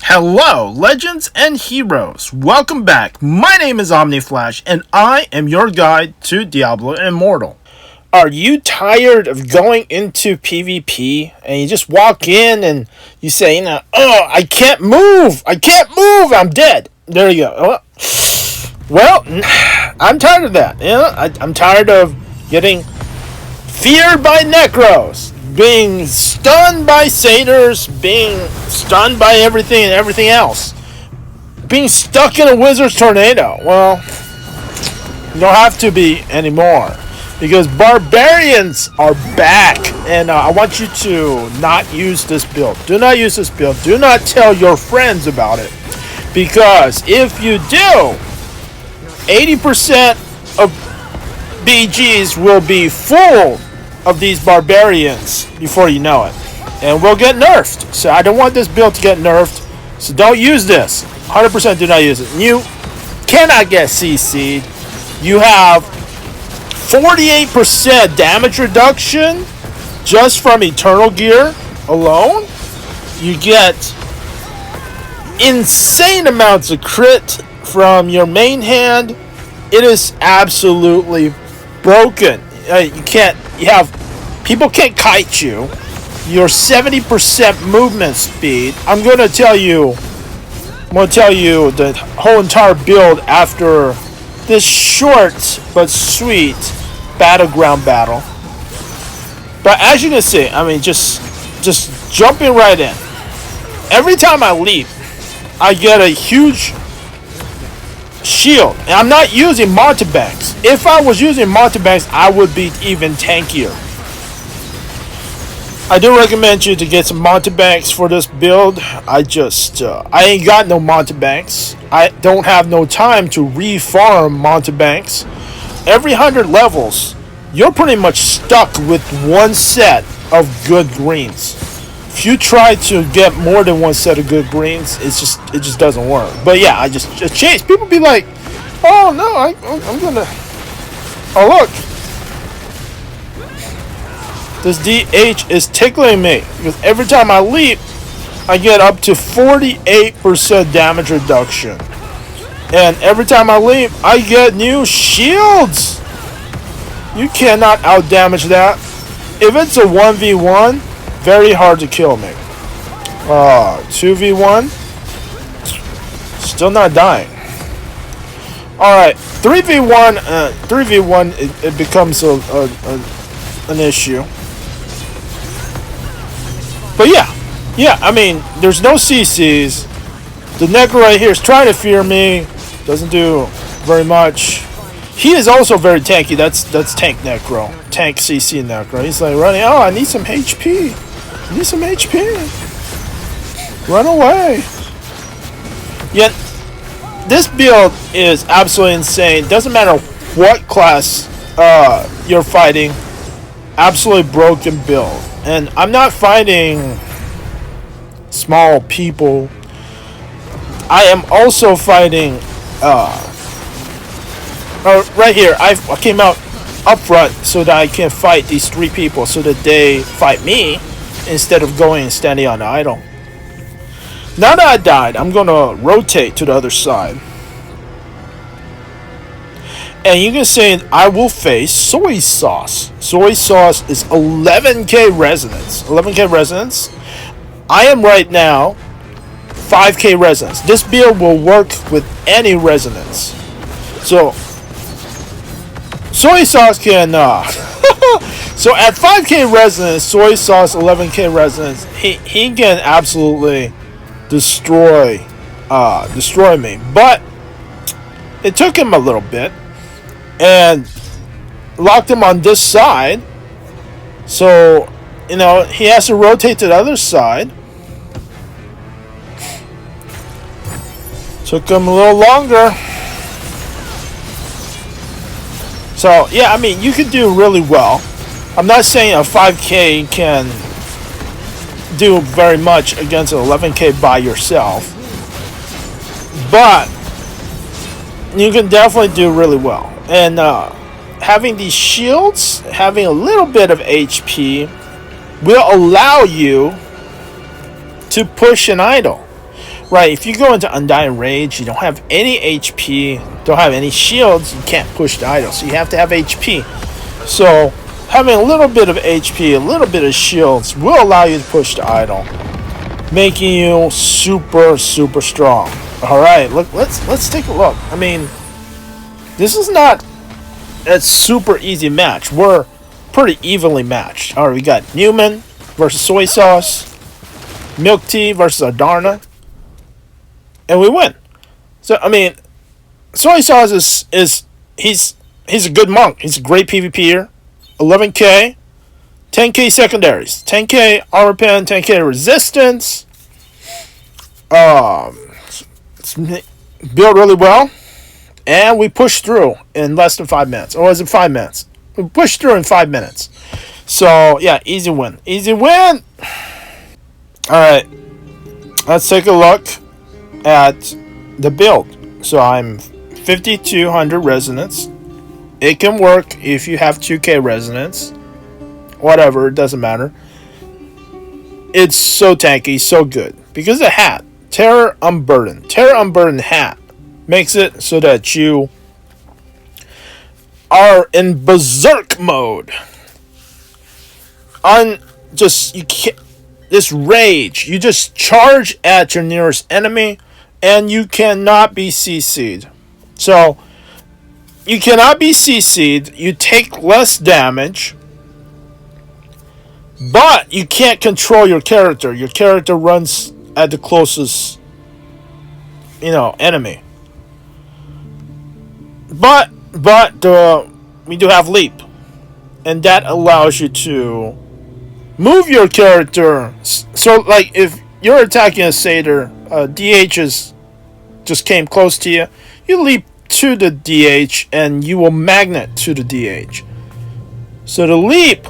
Hello, legends and heroes. Welcome back. My name is Omni and I am your guide to Diablo Immortal. Are you tired of going into PvP and you just walk in and you say, oh, I can't move, I'm dead. There you go. Well, I'm tired of that. I'm tired of getting feared by necros, being stunned by satyrs, being stunned by everything and everything else, being stuck in a wizard's tornado. Well, you don't have to be anymore, because barbarians are back, and I want you to not use this build. Do not use this build. Do not tell your friends about it, because if you do, 80% of BGs will be full of these barbarians before you know it, and we'll get nerfed. So I don't want this build to get nerfed, so don't use this. 100% do not use it. You cannot get CC'd. You have 48% damage reduction just from Eternal Gear alone. You get insane amounts of crit from your main hand. It is absolutely broken. People can't kite you. Your 70% movement speed. I'm going to tell you the whole entire build after this short but sweet battleground battle. But as you can see, just jumping right in. Every time I leap, I get a huge shield, and I'm not using mountebanks. If I was using mountebanks, I would be even tankier. I do recommend you to get some mountebanks for this build. I ain't got no mountebanks. I don't have no time to re-farm mountebanks. Every 100 levels, you're pretty much stuck with one set of good greens. If you try to get more than one set of good greens, it just doesn't work. But yeah, I just changed. People be like, oh no, I'm gonna. Oh look, this DH is tickling me, because every time I leap, I get up to 48% damage reduction, and every time I leap, I get new shields. You cannot outdamage that. If it's a 1v1. Very hard to kill me. 2v1. Still not dying. Alright, 3v1. 3v1, it becomes an issue. But yeah, I mean, there's no CCs. The Necro right here is trying to fear me. Doesn't do very much. He is also very tanky. That's tank Necro. Tank CC Necro. He's like running. Oh, I need some HP. Need some HP. Run away. Yet, this build is absolutely insane. Doesn't matter what class you're fighting. Absolutely broken build. And I'm not fighting small people. I am also fighting right here. I came out up front so that I can fight these three people, so that they fight me instead of going and standing on the idol. Now that I died, I'm gonna rotate to the other side, and you can see I will face Soy Sauce. Soy Sauce is 11k resonance. 11k resonance. I am right now 5k resonance. This build will work with any resonance. So Soy Sauce can so at 5k resonance, Soy Sauce 11k resonance, he can absolutely destroy me. But it took him a little bit, and locked him on this side. So, he has to rotate to the other side. Took him a little longer. So, yeah, I mean, you could do really well. I'm not saying a 5k can do very much against an 11k by yourself, but you can definitely do really well. And having these shields, having a little bit of HP, will allow you to push an idol. Right, if you go into Undying Rage, you don't have any HP, don't have any shields, you can't push the idol, so you have to have HP. So, having a little bit of HP, a little bit of shields, will allow you to push the idol, making you super, super strong. Alright, look, let's take a look. I mean, this is not a super easy match. We're pretty evenly matched. Alright, we got Newman versus Soy Sauce, Milk Tea versus Adarna, and we win. So, I mean, Soy Sauce he's a good monk. He's a great PvPer. 11k, 10k secondaries, 10k armor pen, 10k resistance. It's built really well, and we pushed through in less than 5 minutes. Or was it 5 minutes? We pushed through in 5 minutes. So yeah, easy win. Easy win. All right, let's take a look at the build. So I'm 5200 resonance. It can work if you have 2k resonance. Whatever, it doesn't matter. It's so tanky, so good. Because of the hat. Terror Unburdened. Terror Unburdened hat makes it so that you are in berserk mode. You can't, this rage. You just charge at your nearest enemy, and you cannot be CC'd. So, you cannot be CC'd, you take less damage, but you can't control your character. Your character runs at the closest, enemy. But we do have Leap, and that allows you to move your character. So, like, if you're attacking a satyr, DH just came close to you, you leap to the DH and you will magnet to the DH. So the leap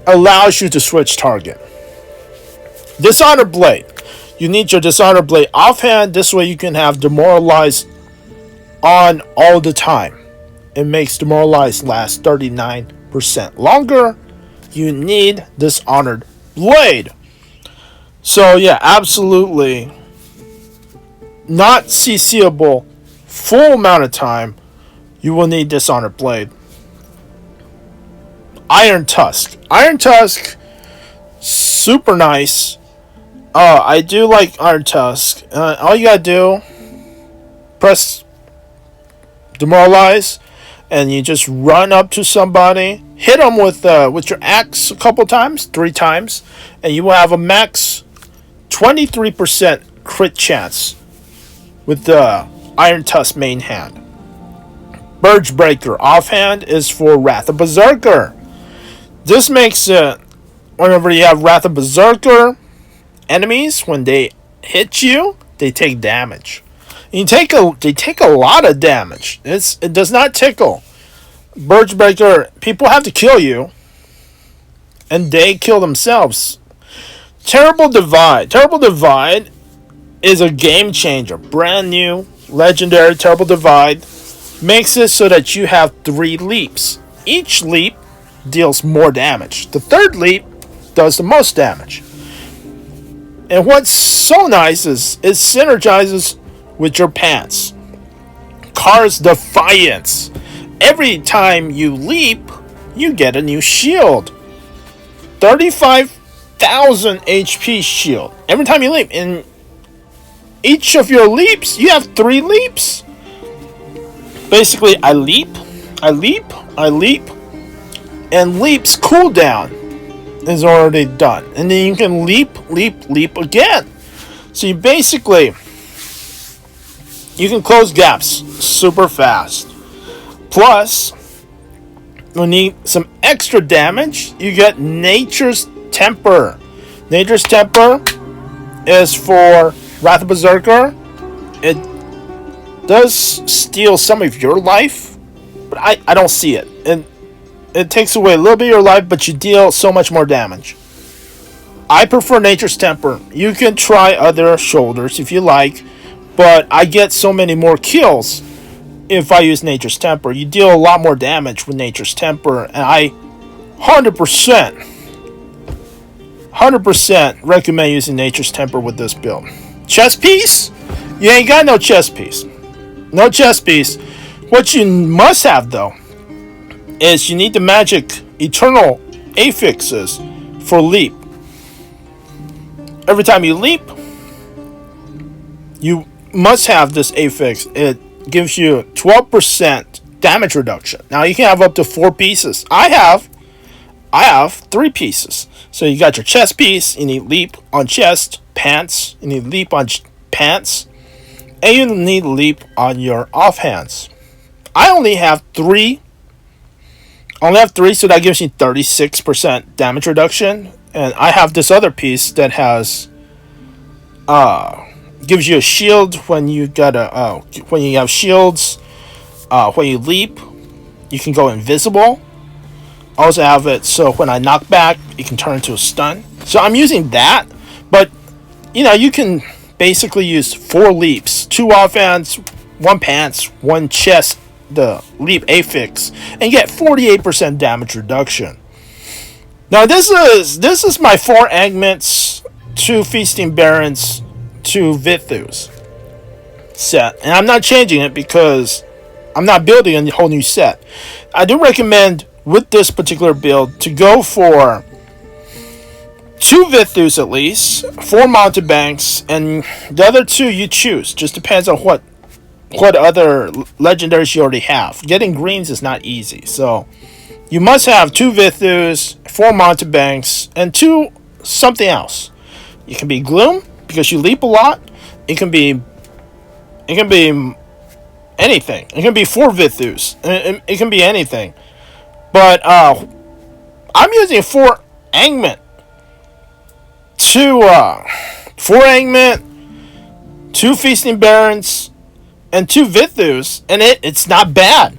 allows you to switch target. Dishonor Blade. You need your Dishonor Blade offhand. This way you can have Demoralize on all the time. It makes Demoralize last 39% longer. You need Dishonored Blade. So yeah, absolutely not CCable full amount of time. You will need Dishonored Blade. Iron Tusk. Iron Tusk, super nice. I do like Iron Tusk. All you gotta do, press Demoralize, and you just run up to somebody, hit them with your axe a couple times, 3 times, and you will have a max 23% crit chance with the Iron Tusk main hand. Burge Breaker offhand is for Wrath of Berserker. This makes it, whenever you have Wrath of Berserker enemies, when they hit you, they take damage. They take a lot of damage. It does not tickle. Burge Breaker, people have to kill you, and they kill themselves. Terrible Divide. Terrible Divide is a game changer. Brand new, legendary Terrible Divide makes it so that you have 3 leaps. Each leap deals more damage. The 3rd leap does the most damage. And what's so nice is it synergizes with your pants. Car's Defiance. Every time you leap, you get a new shield. 35,000 HP shield. Every time you leap. In each of your leaps, you have 3 leaps. Basically, I leap, and leap's cooldown is already done. And then you can leap again. So you basically, you can close gaps super fast. Plus, you need some extra damage. You get Nature's Temper. Nature's Temper is for Wrath of Berserker. It does steal some of your life, but I don't see it. It takes away a little bit of your life, but you deal so much more damage. I prefer Nature's Temper. You can try other shoulders if you like, but I get so many more kills if I use Nature's Temper. You deal a lot more damage with Nature's Temper, and I 100% recommend using Nature's Temper with this build. Chest piece? You ain't got no chest piece. No chest piece. What you must have, though, is you need the magic eternal affixes for leap. Every time you leap, you must have this affix. It gives you 12% damage reduction. Now you can have up to 4 pieces. I have 3 pieces. So you got your chest piece, you need leap on chest, pants, you need leap on pants, and you need leap on your offhands. I only have 3. So that gives me 36% damage reduction. And I have this other piece that has gives you a shield when you when you have shields. When you leap, you can go invisible. I also have it so when I knock back, it can turn into a stun. So I'm using that, but you can basically use 4 leaps, 2 offhands, 1 pants, 1 chest, the leap affix, and get 48% damage reduction. Now this is my 4 Agments, 2 Feasting Barons, 2 Vithus set, and I'm not changing it because I'm not building a whole new set. I do recommend with this particular build to go for 2 Vithus at least, 4 Mountebanks, and the other 2 you choose. Just depends on what other legendaries you already have. Getting greens is not easy, so you must have 2 Vithus, 4 Mountebanks, and 2 something else. It can be Gloom because you leap a lot. It can be anything. It can be 4 Vithus. It can be anything. But I'm using 4 Angment. 4 Angment, 2 Feasting Barons, and 2 Vithus, and it's not bad.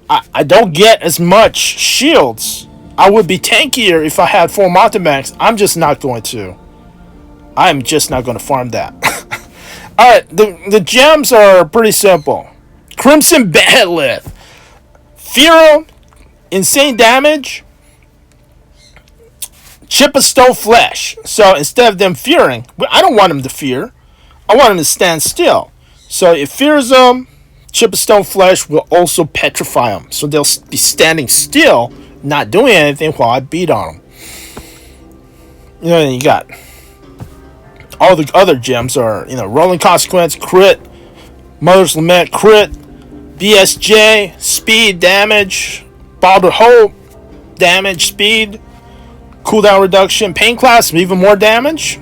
I don't get as much shields. I would be tankier if I had 4 Mountebanks. I'm just not going to farm that. Alright, the gems are pretty simple. Crimson Behemoth, Fear, insane damage, chip of stone flesh. So instead of them fearing, I don't want them to fear. I want them to stand still. So it fears them. Chip of stone flesh will also petrify them. So they'll be standing still, not doing anything while I beat on them. And you got all the other gems are, Rolling Consequence, crit, Mother's Lament, crit, BSJ, speed, damage, Bald of Hope, damage, speed, cooldown reduction, pain class, even more damage.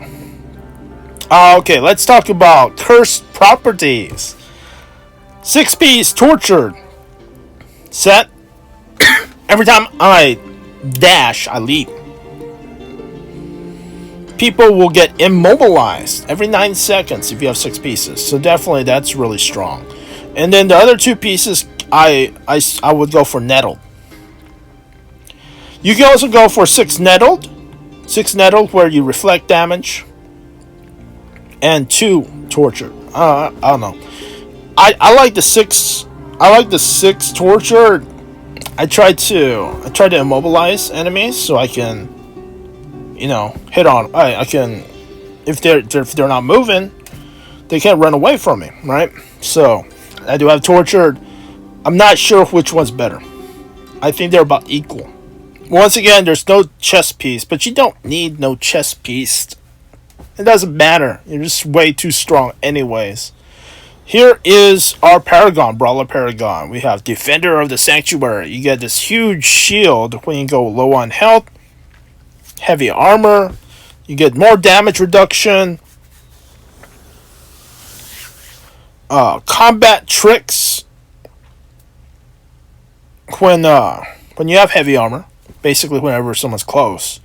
Okay, let's talk about cursed properties. 6-piece tortured set. Every time I dash, I leap. People will get immobilized every 9 seconds if you have 6 pieces. So definitely that's really strong. And then the other 2 pieces, I would go for nettled. You can also go for 6 nettled. 6 nettled where you reflect damage. And 2 tortured. I don't know. I like the 6. I like the 6 tortured. I try to immobilize enemies so I can, hit on. I can, if they're not moving, they can't run away from me, right? So I do have tortured. I'm not sure which one's better. I think they're about equal. Once again, there's no chest piece, but you don't need no chest piece. It doesn't matter. You're just way too strong anyways. Here is our Paragon, Brawler Paragon. We have Defender of the Sanctuary. You get this huge shield when you go low on health. Heavy armor. You get more damage reduction. Combat tricks. When you have heavy armor, basically whenever someone's close,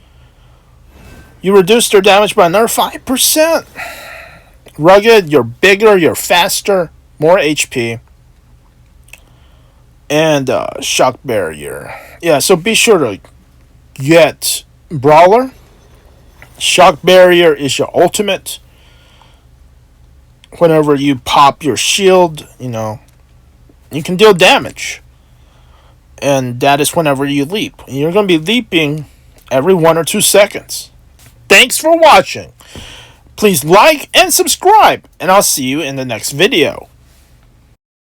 you reduce their damage by another 5%. Rugged, you're bigger, you're faster, more HP. And shock barrier. Yeah, so be sure to get Brawler. Shock barrier is your ultimate. Whenever you pop your shield, you can deal damage. And that is whenever you leap. And you're going to be leaping every 1 or 2 seconds. Thanks for watching. Please like and subscribe, and I'll see you in the next video.